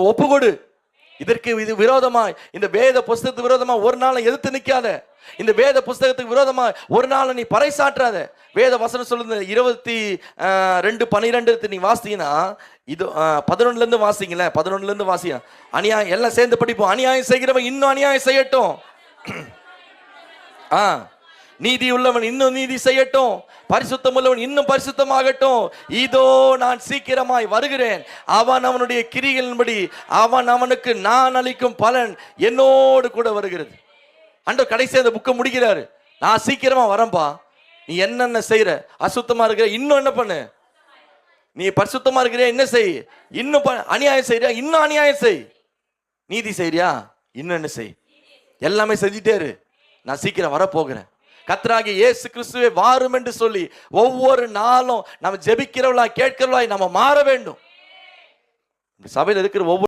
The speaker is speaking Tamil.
ஒப்புக்கொடு. இதற்கு இது விரோதமா, இந்த வேத புஸ்தகத்துக்கு விரோதமா ஒரு நாள் எதிர்த்து நிக்காத. இந்த வேத புஸ்தகத்துக்கு விரோதமா ஒரு நாள் நீ பறைசாற்றாத. வேத வசனம் சொல்லுது 22:12 நீ வாசித்தீங்கன்னா, இது 11ல இருந்து வாசிங்கள, 11ல இருந்து வாசிங்க. அநியாயம் எல்லாம் சேர்ந்து படிப்போம். அநியாயம் செய்கிறவன் இன்னும் அநியாயம் செய்யட்டும். நீதி உள்ளவன் இன்னும் நீதி செய்யட்டும். பரிசுத்தம் உள்ளவன் இன்னும் பரிசுத்தமாகட்டும். இதோ நான் சீக்கிரமாய் வருகிறேன். அவன் அவனுடைய கிரிகளின்படி அவனுக்கு நான் அளிக்கும் பலன் என்னோடு கூட வருகிறது. ஆண்டவர் கடைசி அந்த புக்கை முடிக்கிறாரு. நான் சீக்கிரமா வரேன்பா. நீ என்னென்ன செய்யற, அசுத்தமா இருக்கிற இன்னும் என்ன பண்ணு, நீ பரிசுத்தமா இருக்கிற என்ன செய், இன்னும் அநியாயம் செய்யறியா இன்னும் அநியாயம் செய், நீதி செய்யறியா இன்னும் என்ன செய், எல்லாமே செஞ்சுட்டே இரு. நான் சீக்கிரம் வரப்போகிறேன். கர்த்தராகிய இயேசு கிறிஸ்துவே வாரும் என்று சொல்லி ஒவ்வொரு நாளும் நம்ம ஜெபிக்கிறவளா கேட்கிறவளா நம்ம மாற வேண்டும். சபையில் இருக்கிற ஒவ்வொரு